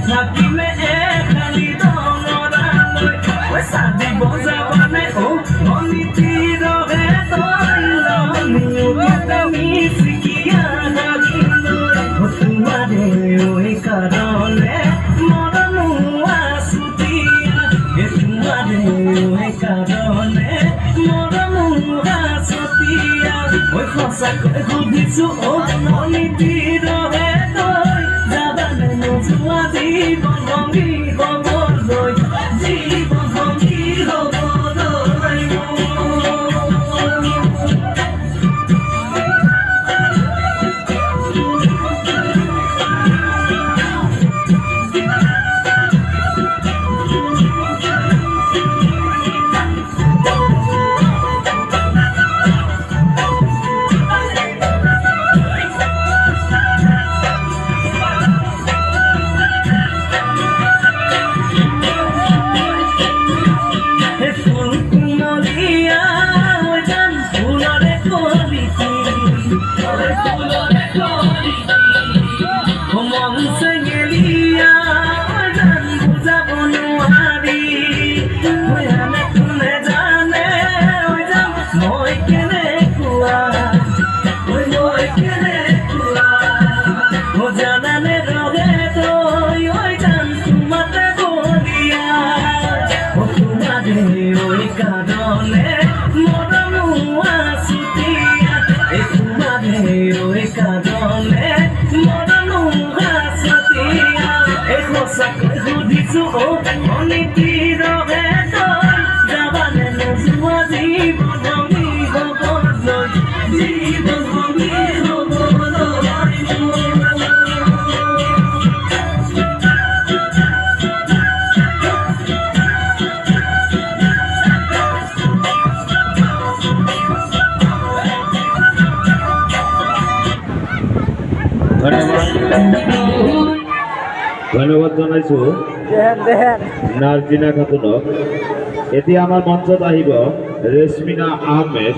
থাকিলে খালি দমৰালৈ পইচা দিব যাবানে অনীতি ৰহে তই চিকিয়া তোমাৰে ঐ কাৰণে মৰনো আছুতিয়া তোমাৰে ঐ কাৰণে মৰনো আছুতিয়া ঐ সঁচাকৈ সুধিছো অনীতি ৰহে তই যাবানে নোযোৱা জীবন ভংগী হ'বলৈ জীবন ভংগী হ'বলৈ সুধিছো অনীতি ৰহে তই যাবানে নোযোৱা জীবন ভংগী হ'বলৈ জীবন ভংগী ধন্যবাদ জনাইছো নাৰ্জিনা খাতুনক। এতিয়া আমাৰ মঞ্চত আহিব ৰেশমিনা আহমেদ।